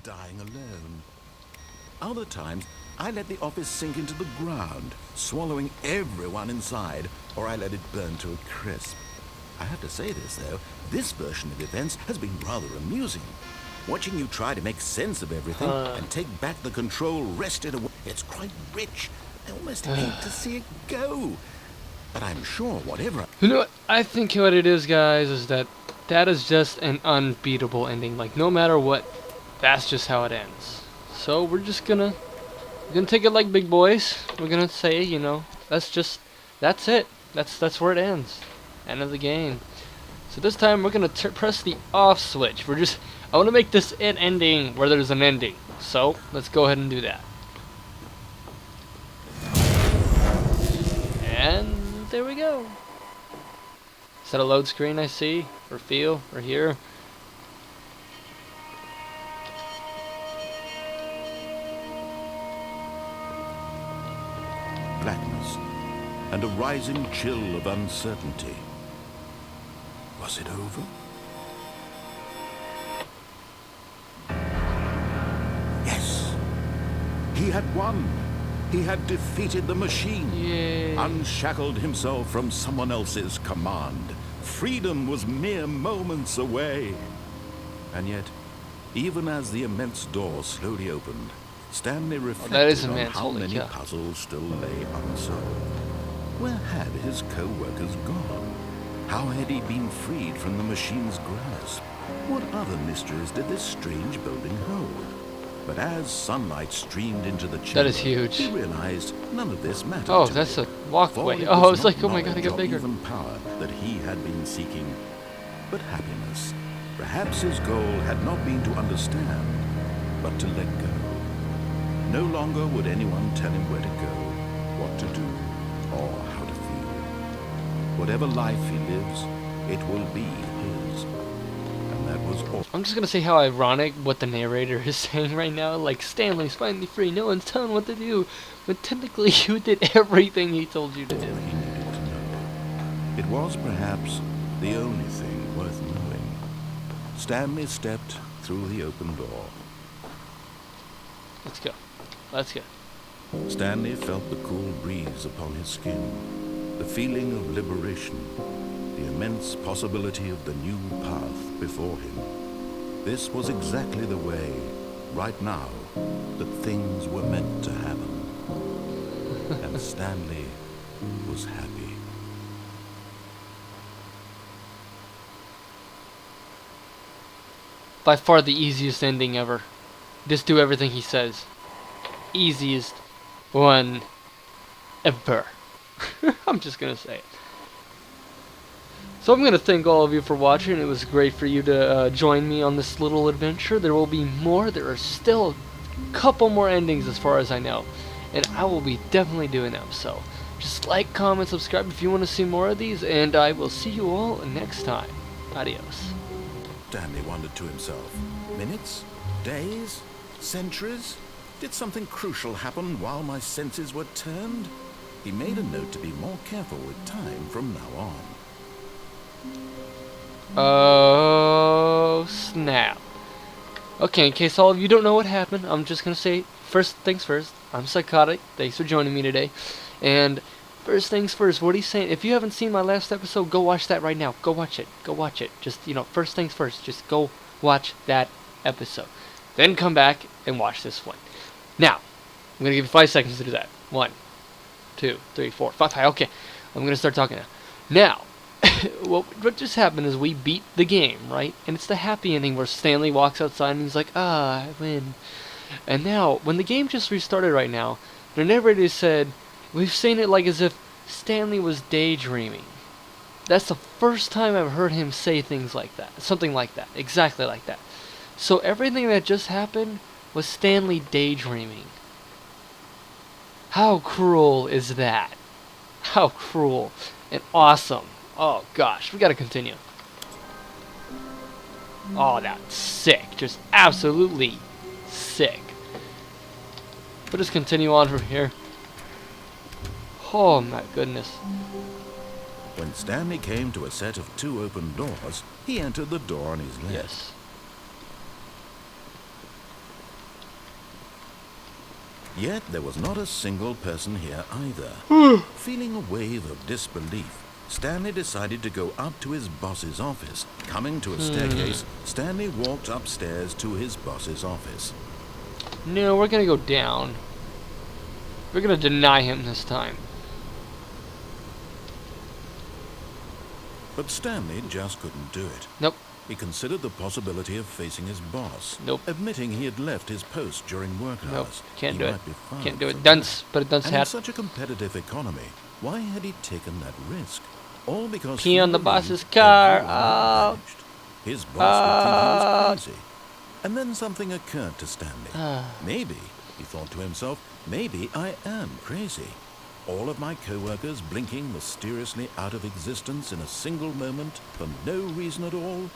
dying alone. Other times, I let the office sink into the ground, swallowing everyone inside, or I let it burn to a crisp. I have to say this, though, this version of events has been rather amusing. Watching you try to make sense of everything and take back the control wrested away, it's quite rich. I almost hate to see it go. But I'm sure whatever... You know what? I think what it is, guys, is that is just an unbeatable ending. Like, no matter what, that's just how it ends. So we're just gonna take it like big boys. We're gonna say, you know, that's it. That's where it ends. End of the game. So this time we're gonna press the off switch. I want to make this an ending where there's an ending. So let's go ahead and do that. And there we go. Is that a load screen I see, or feel, or hear? Blackness and a rising chill of uncertainty. Was it over? Yes. He had won. He had defeated the machine. Yay. Unshackled himself from someone else's command. Freedom was mere moments away. And yet, even as the immense door slowly opened, Stanley reflected on how many puzzles still lay unsolved. Where had his co-workers gone? How had he been freed from the machine's grasp? What other mysteries did this strange building hold? But as sunlight streamed into the chamber, that is huge. He realized none of this mattered. Oh, to that's him. a walkway. Oh, it's like, oh my god, it got bigger. Even power that he had been seeking, but happiness. Perhaps his goal had not been to understand, but to let go. No longer would anyone tell him where to go, what to do, or how to feel. Whatever life he lives, it will be his. And that was all. I'm just gonna say how ironic what the narrator is saying right now. Like, Stanley's finally free, no one's telling what to do. But technically you did everything he told you to do. He needed to know. It was perhaps the only thing worth knowing. Stanley stepped through the open door. Let's go. Let's go. Stanley felt the cool breeze upon his skin, the feeling of liberation, the immense possibility of the new path before him. This was exactly the way, right now, that things were meant to happen. And Stanley was happy. By far the easiest ending ever. Just do everything he says. Easiest one ever. I'm just gonna say it. So I'm gonna thank all of you for watching. It was great for you to join me on this little adventure. There will be more. There are still a couple more endings as far as I know, and I will be definitely doing them. So just like, comment, subscribe if you want to see more of these, and I will see you all next time. Adios. Stanley wondered to himself. Minutes? Days? Centuries? Did something crucial happen while my senses were turned? He made a note to be more careful with time from now on. Oh, snap. Okay, in case all of you don't know what happened, I'm just gonna say, first things first, I'm Psychotic. Thanks for joining me today. And first things first, what he's saying, if you haven't seen my last episode, go watch that right now. Go watch it. Go watch it. Just, you know, first things first, just go watch that episode. Then come back and watch this one. Now, I'm going to give you 5 seconds to do that. 1, 2, 3, 4, 5. Okay, I'm going to start talking now. Now, what just happened is we beat the game, right? And it's the happy ending where Stanley walks outside and he's like, I win. And now, when the game just restarted right now, the narrator said, we've seen it like as if Stanley was daydreaming. That's the first time I've heard him say things like that. Something like that. Exactly like that. So everything that just happened was Stanley daydreaming. How cruel is that? How cruel and awesome. Oh gosh, we gotta continue. Oh, that's sick. Just absolutely sick. We'll just continue on from here. Oh my goodness. When Stanley came to a set of 2 open doors, he entered the door on his left. Yes. Yet there was not a single person here either. Feeling a wave of disbelief, Stanley decided to go up to his boss's office. Coming to a staircase, Stanley walked upstairs to his boss's office. No, we're gonna go down. We're gonna deny him this time. But Stanley just couldn't do it. Nope. He considered the possibility of facing his boss. Nope. Admitting he had left his post during work hours. Nope. Can't He do it. might be fired Can't do for it. that. Dunce. Put a dunce And in hat. such a competitive economy, why had he taken that risk? All because Pee he on the believed boss's car. everyone had Ouch. vanished. His boss would think he was crazy. And then something occurred to Stanley. Maybe, he thought to himself, maybe I am crazy. All of my co-workers blinking mysteriously out of existence in a single moment for no reason at all.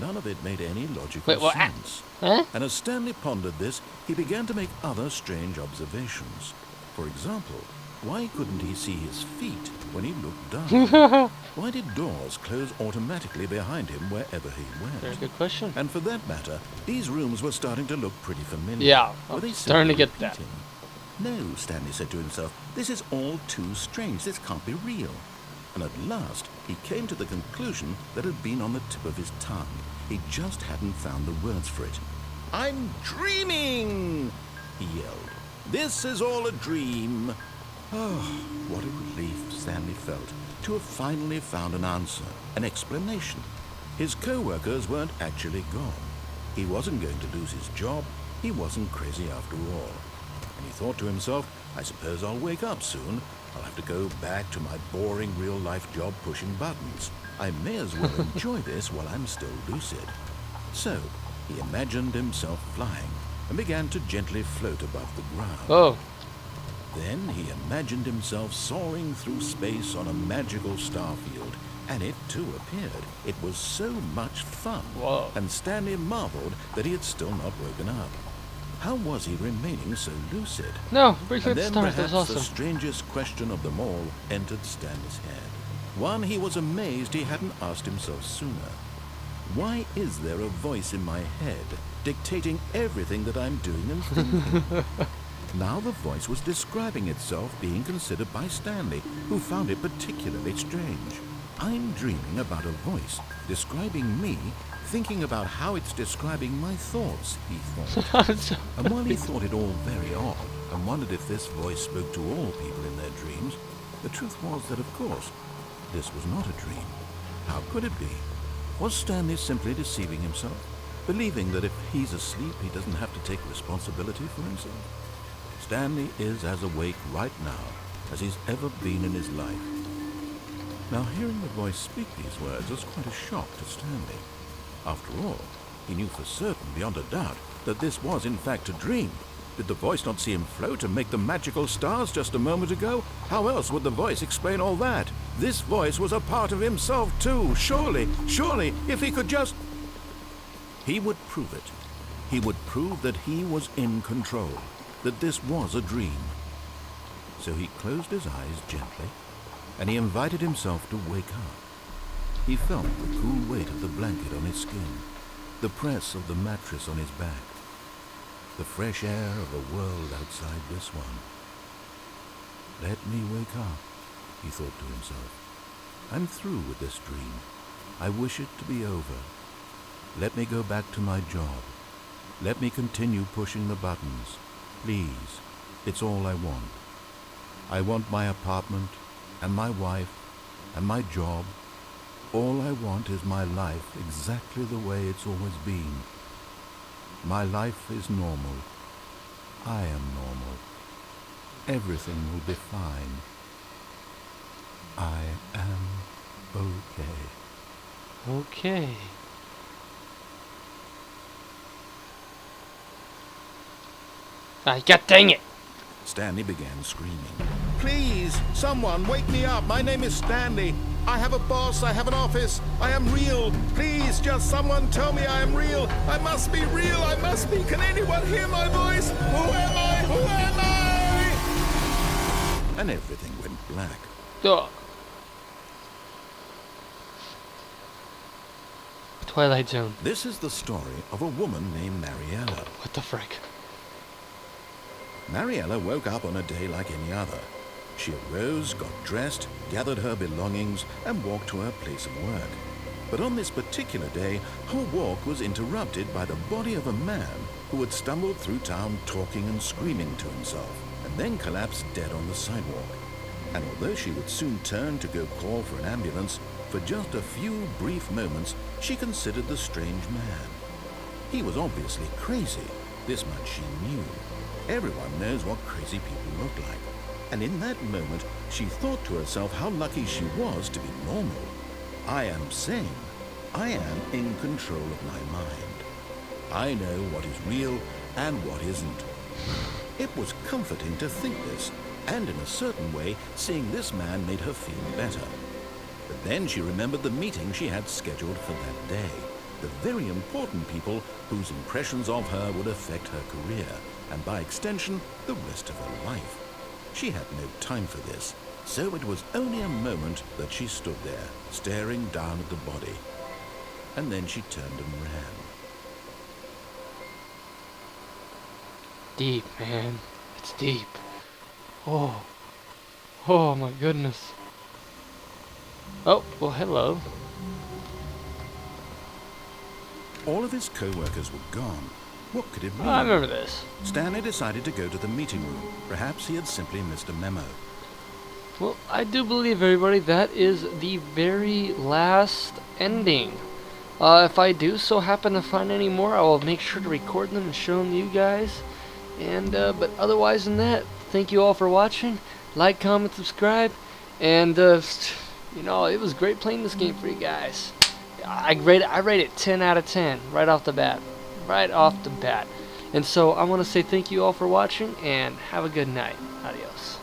None of it made any logical Wait, what? sense. Huh? And as Stanley pondered this, he began to make other strange observations. For example, why couldn't he see his feet when he looked down? Why did doors close automatically behind him wherever he went? Very good question. And for that matter, these rooms were starting to look pretty familiar. Yeah, Were I'm they starting to simply get that. repeating? No, Stanley said to himself, this is all too strange. This can't be real. And at last, he came to the conclusion that had been on the tip of his tongue. He just hadn't found the words for it. I'm dreaming, he yelled. This is all a dream. Oh, what a relief Stanley felt to have finally found an answer, an explanation. His co-workers weren't actually gone. He wasn't going to lose his job. He wasn't crazy after all. And he thought to himself, I suppose I'll wake up soon. I'll have to go back to my boring real-life job pushing buttons. I may as well enjoy this while I'm still lucid. So, he imagined himself flying and began to gently float above the ground. Oh. Then he imagined himself soaring through space on a magical star field, and it too appeared. It was so much fun. Whoa. And Stanley marveled that he had still not woken up. How was he remaining so lucid? No, break through And the then stars. That perhaps was the awesome. strangest question of them all entered Stanley's head. One he was amazed he hadn't asked himself sooner. Why is there a voice in my head dictating everything that I'm doing and thinking? Now the voice was describing itself being considered by Stanley, who found it particularly strange. I'm dreaming about a voice describing me, thinking about how it's describing my thoughts, he thought. And while he thought it all very odd, and wondered if this voice spoke to all people in their dreams, the truth was that, of course, this was not a dream. How could it be? Was Stanley simply deceiving himself, believing that if he's asleep, he doesn't have to take responsibility for himself? Stanley is as awake right now as he's ever been in his life. Now, hearing the voice speak these words was quite a shock to Stanley. After all, he knew for certain, beyond a doubt, that this was in fact a dream. Did the voice not see him float and make the magical stars just a moment ago? How else would the voice explain all that? This voice was a part of himself too. Surely, if he could just... He would prove it. He would prove that he was in control, that this was a dream. So he closed his eyes gently, and he invited himself to wake up. He felt the cool weight of the blanket on his skin, the press of the mattress on his back, the fresh air of the world outside this one. Let me wake up, he thought to himself. I'm through with this dream. I wish it to be over. Let me go back to my job. Let me continue pushing the buttons. Please, it's all I want. I want my apartment, and my wife, and my job. All I want is my life exactly the way it's always been. My life is normal. I am normal. Everything will be fine. I am okay. Okay. God dang it! Stanley began screaming. Please, someone, wake me up. My name is Stanley. I have a boss. I have an office. I am real. Please, just someone tell me I am real. I must be real. I must be. Can anyone hear my voice? Who am I? Who am I? And everything went black. Ugh. Twilight Zone. This is the story of a woman named Mariella. What the frick? Mariella woke up on a day like any other. She arose, got dressed, gathered her belongings, and walked to her place of work. But on this particular day, her walk was interrupted by the body of a man who had stumbled through town talking and screaming to himself, and then collapsed dead on the sidewalk. And although she would soon turn to go call for an ambulance, for just a few brief moments she considered the strange man. He was obviously crazy. This much she knew. Everyone knows what crazy people look like. And in that moment, she thought to herself how lucky she was to be normal. I am sane. I am in control of my mind. I know what is real and what isn't. It was comforting to think this, and in a certain way, seeing this man made her feel better. But then she remembered the meeting she had scheduled for that day. The very important people whose impressions of her would affect her career, and by extension, the rest of her life. She had no time for this, so it was only a moment that she stood there, staring down at the body. And then she turned and ran. Deep, man. It's deep. Oh. Oh, my goodness. Oh, well, hello. All of his co-workers were gone. What could it mean? I remember this. Stanley decided to go to the meeting room. Perhaps he had simply missed a memo. Well, I do believe, everybody, that is the very last ending. If I do so happen to find any more, I will make sure to record them and show them to you guys. And, but otherwise than that, thank you all for watching. Like, comment, subscribe. And, you know, it was great playing this game for you guys. I rate it 10 out of 10 right off the bat. Right off the bat. And so I want to say thank you all for watching and have a good night. Adios.